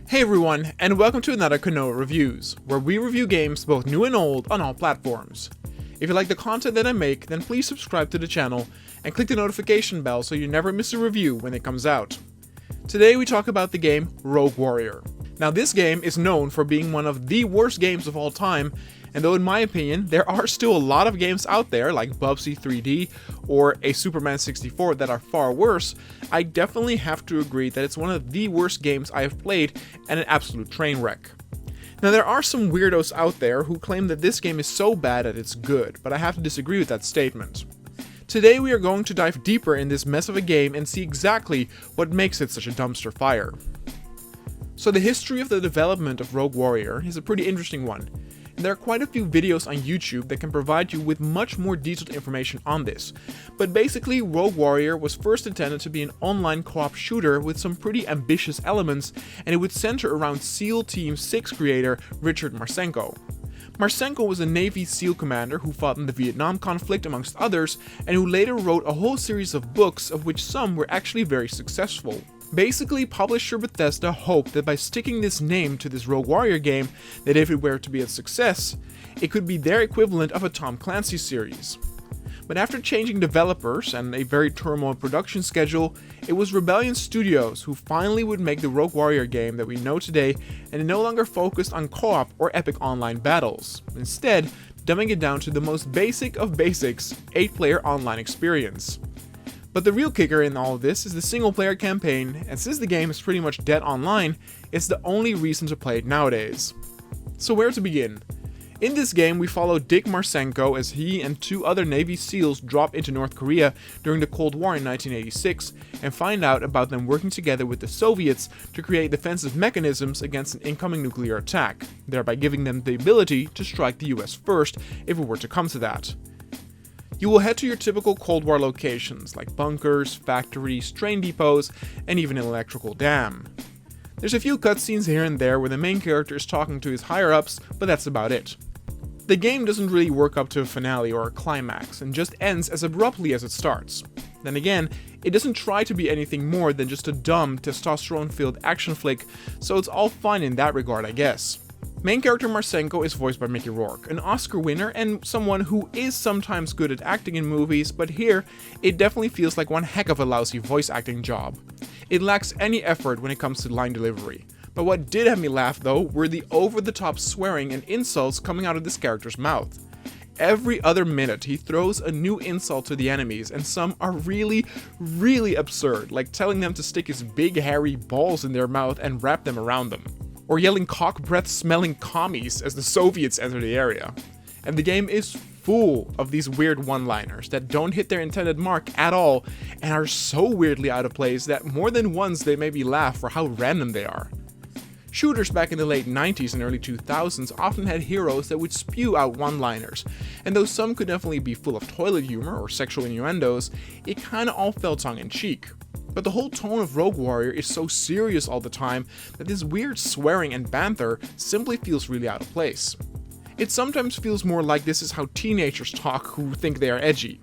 Hey everyone, and welcome to another Kanoa Reviews, where we review games both new and old on all platforms. If you like the content that I make, then please subscribe to the channel and click the notification bell so you never miss a review when it comes out. Today we talk about the game Rogue Warrior. Now this game is known for being one of the worst games of all time, and though in my opinion there are still a lot of games out there like Bubsy 3D or a Superman 64 that are far worse, I definitely have to agree that it's one of the worst games I have played and an absolute train wreck. Now there are some weirdos out there who claim that this game is so bad that it's good, but I have to disagree with that statement. Today we are going to dive deeper in this mess of a game and see exactly what makes it such a dumpster fire. So the history of the development of Rogue Warrior is a pretty interesting one, and there are quite a few videos on YouTube that can provide you with much more detailed information on this. But basically, Rogue Warrior was first intended to be an online co-op shooter with some pretty ambitious elements, and it would center around SEAL Team 6 creator Richard Marcinko. Marcinko was a Navy SEAL commander who fought in the Vietnam conflict amongst others, and who later wrote a whole series of books, of which some were actually very successful. Basically, publisher Bethesda hoped that by sticking this name to this Rogue Warrior game, that if it were to be a success, it could be their equivalent of a Tom Clancy series. But after changing developers and a very turmoil production schedule, it was Rebellion Studios who finally would make the Rogue Warrior game that we know today, and it no longer focused on co-op or epic online battles, instead dumbing it down to the most basic of basics, 8-player online experience. But the real kicker in all of this is the single player campaign, and since the game is pretty much dead online, it's the only reason to play it nowadays. So where to begin? In this game we follow Dick Marcinko as he and two other Navy SEALs drop into North Korea during the Cold War in 1986 and find out about them working together with the Soviets to create defensive mechanisms against an incoming nuclear attack, thereby giving them the ability to strike the US first if it were to come to that. You will head to your typical Cold War locations like bunkers, factories, train depots, and even an electrical dam. There's a few cutscenes here and there where the main character is talking to his higher-ups, but that's about it. The game doesn't really work up to a finale or a climax, and just ends as abruptly as it starts. Then again, it doesn't try to be anything more than just a dumb, testosterone-filled action flick, so it's all fine in that regard, I guess. Main character Marcinko is voiced by Mickey Rourke, an Oscar winner and someone who is sometimes good at acting in movies, but here, it definitely feels like one heck of a lousy voice acting job. It lacks any effort when it comes to line delivery. But what did have me laugh though were the over-the-top swearing and insults coming out of this character's mouth. Every other minute he throws a new insult to the enemies, and some are really absurd, like telling them to stick his big hairy balls in their mouth and wrap them around them. Or yelling cock breath smelling commies as the Soviets enter the area. And the game is full of these weird one-liners that don't hit their intended mark at all and are so weirdly out of place that more than once they made me laugh for how random they are. Shooters back in the late 90s and early 2000s often had heroes that would spew out one-liners, and though some could definitely be full of toilet humor or sexual innuendos, it kinda all felt tongue-in-cheek. But the whole tone of Rogue Warrior is so serious all the time that this weird swearing and banter simply feels really out of place. It sometimes feels more like this is how teenagers talk who think they are edgy.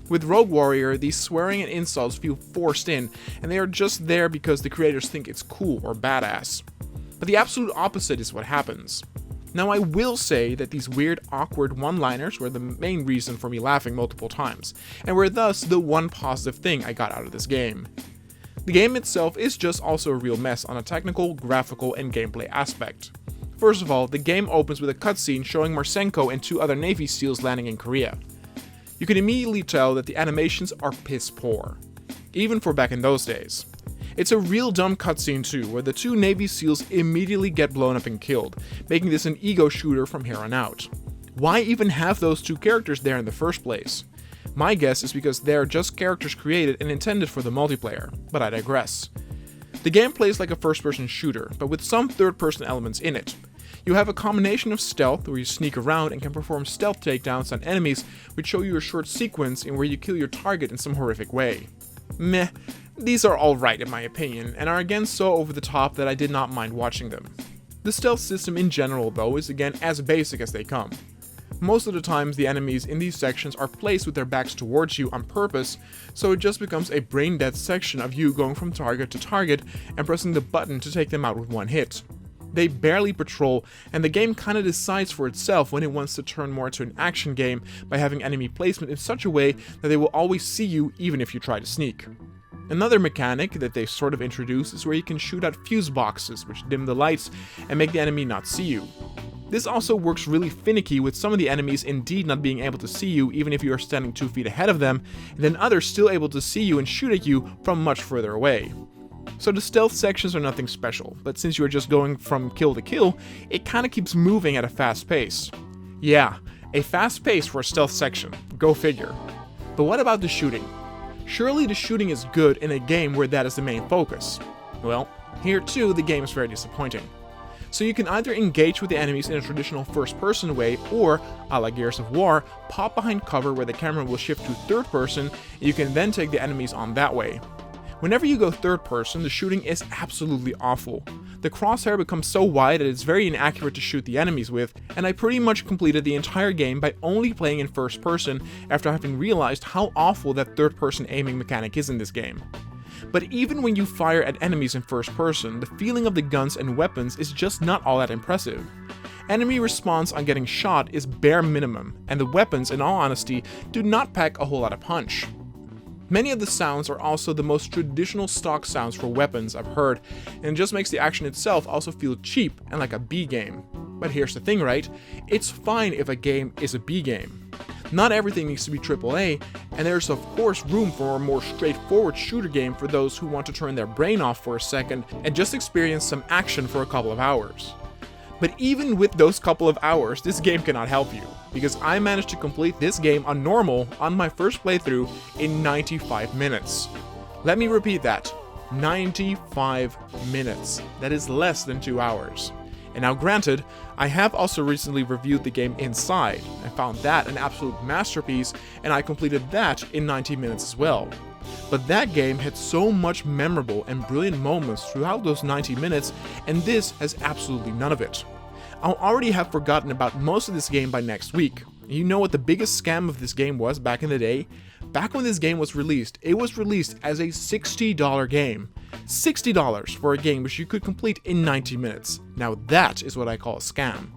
With Rogue Warrior, these swearing and insults feel forced in, and they are just there because the creators think it's cool or badass. But the absolute opposite is what happens. Now I will say that these weird, awkward one-liners were the main reason for me laughing multiple times, and were thus the one positive thing I got out of this game. The game itself is just also a real mess on a technical, graphical, and gameplay aspect. First of all, the game opens with a cutscene showing Marcinko and two other Navy SEALs landing in Korea. You can immediately tell that the animations are piss poor, even for back in those days. It's a real dumb cutscene too, where the two Navy SEALs immediately get blown up and killed, making this an ego shooter from here on out. Why even have those two characters there in the first place? My guess is because they're just characters created and intended for the multiplayer, but I digress. The game plays like a first-person shooter, but with some third-person elements in it. You have a combination of stealth, where you sneak around and can perform stealth takedowns on enemies, which show you a short sequence in where you kill your target in some horrific way. Meh. These are alright in my opinion, and are again so over the top that I did not mind watching them. The stealth system in general though is again as basic as they come. Most of the times the enemies in these sections are placed with their backs towards you on purpose, so it just becomes a brain dead section of you going from target to target and pressing the button to take them out with one hit. They barely patrol, and the game kinda decides for itself when it wants to turn more into an action game by having enemy placement in such a way that they will always see you even if you try to sneak. Another mechanic that they sort of introduce is where you can shoot out fuse boxes, which dim the lights and make the enemy not see you. This also works really finicky, with some of the enemies indeed not being able to see you even if you are standing 2 feet ahead of them, and then others still able to see you and shoot at you from much further away. So the stealth sections are nothing special, but since you are just going from kill to kill, it kinda keeps moving at a fast pace. Yeah, a fast pace for a stealth section, go figure. But what about the shooting? Surely the shooting is good in a game where that is the main focus. Well, here too the game is very disappointing. So you can either engage with the enemies in a traditional first-person way, or, a la Gears of War, pop behind cover where the camera will shift to third person, and you can then take the enemies on that way. Whenever you go third person, the shooting is absolutely awful. The crosshair becomes so wide that it's very inaccurate to shoot the enemies with, and I pretty much completed the entire game by only playing in first person after having realized how awful that third person aiming mechanic is in this game. But even when you fire at enemies in first person, the feeling of the guns and weapons is just not all that impressive. Enemy response on getting shot is bare minimum, and the weapons, in all honesty, do not pack a whole lot of punch. Many of the sounds are also the most traditional stock sounds for weapons I've heard, and it just makes the action itself also feel cheap and like a B game. But here's the thing, right? It's fine if a game is a B game. Not everything needs to be AAA, and there's of course room for a more straightforward shooter game for those who want to turn their brain off for a second and just experience some action for a couple of hours. But even with those couple of hours, this game cannot help you, because I managed to complete this game on normal on my first playthrough in 95 minutes. Let me repeat that, 95 minutes. That is less than 2 hours. And now granted, I have also recently reviewed the game Inside. I found that an absolute masterpiece, and I completed that in 90 minutes as well. But that game had so much memorable and brilliant moments throughout those 90 minutes, and this has absolutely none of it. I'll already have forgotten about most of this game by next week. You know what the biggest scam of this game was back in the day? Back when this game was released, it was released as a $60 game. $60 for a game which you could complete in 90 minutes. Now that is what I call a scam.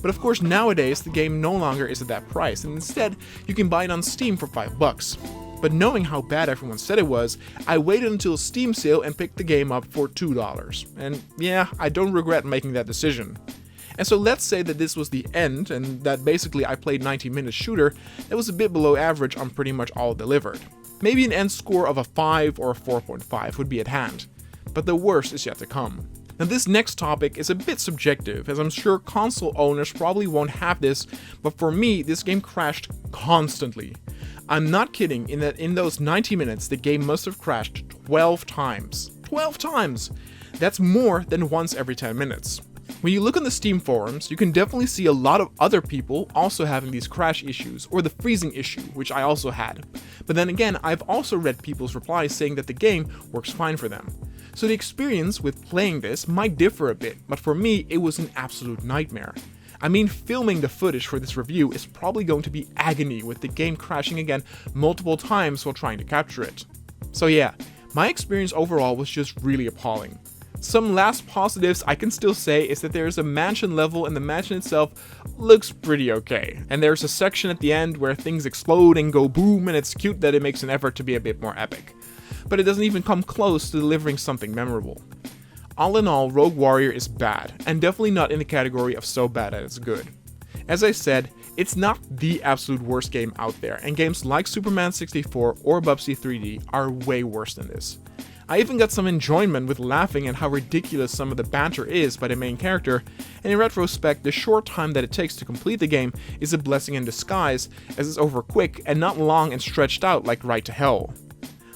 But of course nowadays the game no longer is at that price, and instead you can buy it on Steam for $5. But knowing how bad everyone said it was, I waited until a Steam sale and picked the game up for $2. And yeah, I don't regret making that decision. And so let's say that this was the end, and that basically I played 90-minute shooter that was a bit below average on pretty much all delivered. Maybe an end score of a 5 or a 4.5 would be at hand. But the worst is yet to come. Now this next topic is a bit subjective, as I'm sure console owners probably won't have this, but for me this game crashed constantly. I'm not kidding in that in those 90 minutes the game must have crashed 12 times. 12 times! That's more than once every 10 minutes. When you look on the Steam forums, you can definitely see a lot of other people also having these crash issues, or the freezing issue, which I also had. But then again, I've also read people's replies saying that the game works fine for them. So the experience with playing this might differ a bit, but for me it was an absolute nightmare. I mean, filming the footage for this review is probably going to be agony, with the game crashing again multiple times while trying to capture it. So yeah, my experience overall was just really appalling. Some last positives I can still say is that there is a mansion level, and the mansion itself looks pretty okay. And there's a section at the end where things explode and go boom, and it's cute that it makes an effort to be a bit more epic. But it doesn't even come close to delivering something memorable. All in all, Rogue Warrior is bad, and definitely not in the category of so bad that it's good. As I said, it's not the absolute worst game out there, and games like Superman 64 or Bubsy 3D are way worse than this. I even got some enjoyment with laughing at how ridiculous some of the banter is by the main character, and in retrospect, the short time that it takes to complete the game is a blessing in disguise, as it's over quick and not long and stretched out like Right to Hell.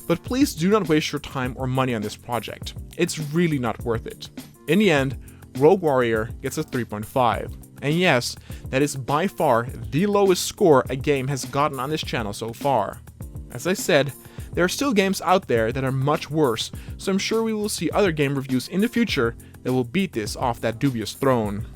But please do not waste your time or money on this project. It's really not worth it. In the end, Rogue Warrior gets a 3.5. And yes, that is by far the lowest score a game has gotten on this channel so far. As I said, there are still games out there that are much worse, so I'm sure we will see other game reviews in the future that will beat this off that dubious throne.